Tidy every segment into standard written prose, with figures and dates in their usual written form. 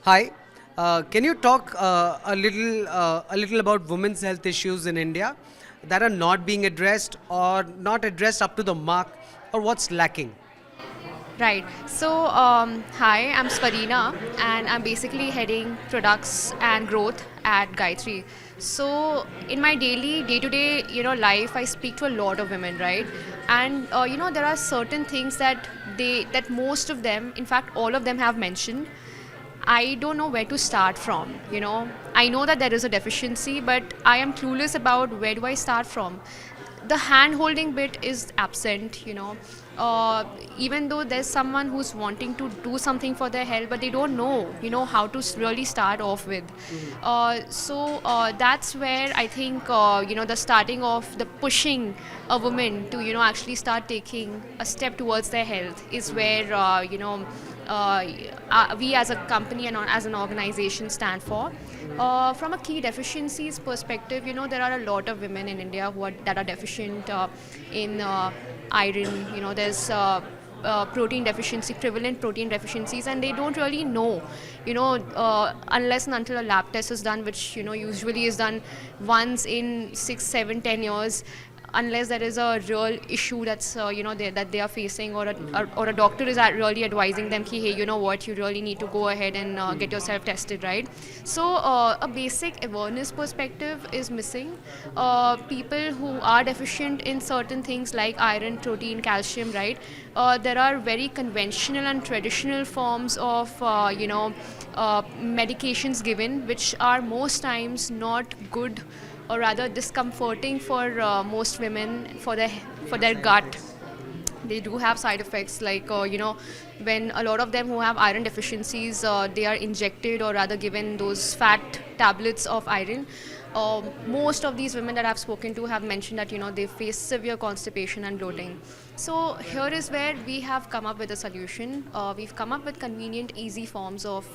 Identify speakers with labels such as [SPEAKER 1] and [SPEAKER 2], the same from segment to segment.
[SPEAKER 1] Hi. Can you talk a little about women's health issues in India that are not being addressed or not addressed up to the mark, or what's lacking?
[SPEAKER 2] Right. So, hi, I'm Swarina, and I'm basically heading products and growth at Gayatri. So, in my daily, day-to-day, life, I speak to a lot of women, right? And there are certain things that most of them, in fact, all of them have mentioned. I don't know where to start from. I know that there is a deficiency, but I am clueless about where do I start from. The hand holding bit is absent. Uh, Even though there's someone who's wanting to do something for their health, but they don't know how to really start off with. So that's where I think, the starting of the pushing a woman to, actually start taking a step towards their health is where, uh, we as a company and as an organization stand for. From a key deficiencies perspective, there are a lot of women in India that are deficient in iron. There's protein deficiency, prevalent protein deficiencies, and they don't really know, unless and until a lab test is done, which usually is done once in 6, 7, 10 years, unless there is a real issue that's that they are facing, or a doctor is really advising them ki, hey, you know what, you really need to go ahead and get yourself tested, right? So a basic awareness perspective is missing. People who are deficient in certain things like iron, protein, calcium, right? There are very conventional and traditional forms of medications given, which are most times not good, or rather discomforting for most women, for their gut. They do have side effects, like when a lot of them who have iron deficiencies, they are injected or rather given those fat tablets of iron. Most of these women that I've spoken to have mentioned that they face severe constipation and bloating. So here is where we have come up with a solution. We've come up with convenient, easy forms of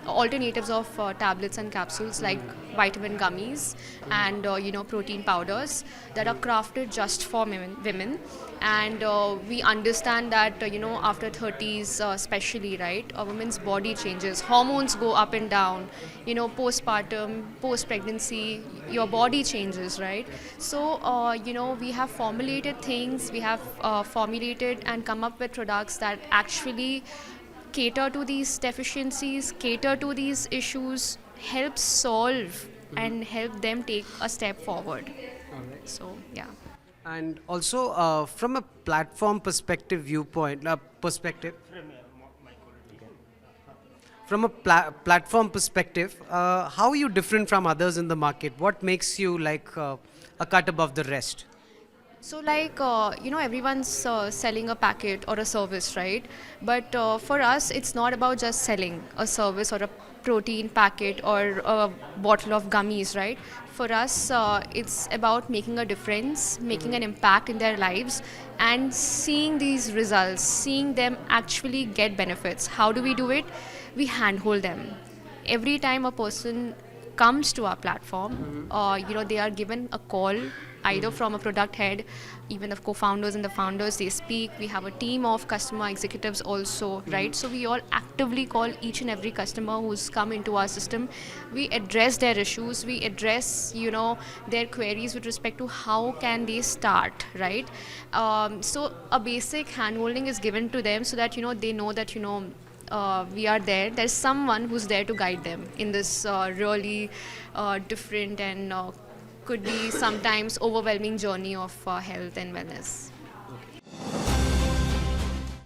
[SPEAKER 2] alternatives of tablets and capsules, like vitamin gummies and protein powders that are crafted just for women. And we understand that after 30s, especially, right, a woman's body changes, hormones go up and down, postpartum, post pregnancy, your body changes, right? So we have formulated things, we have formulated and come up with products that actually cater to these deficiencies, cater to these issues, help solve and help them take a step forward. So yeah.
[SPEAKER 1] And also, from a platform perspective, from a platform perspective, how are you different from others in the market? What makes you like a cut above the rest?
[SPEAKER 2] So, like, everyone's selling a packet or a service, right? But for us, it's not about just selling a service or a protein packet or a bottle of gummies, right? For us, it's about making a difference, making an impact in their lives, and seeing these results, seeing them actually get benefits. How do we do it? We handhold them. Every time a person comes to our platform, they are given a call either from a product head, even the co-founders and the founders, they speak. We have a team of customer executives also, right? So we all actively call each and every customer who's come into our system. We address their issues, we address their queries with respect to how can they start, right? So a basic handholding is given to them so that they know that we are there. There's someone who's there to guide them in this really different and could be sometimes overwhelming journey of health and wellness.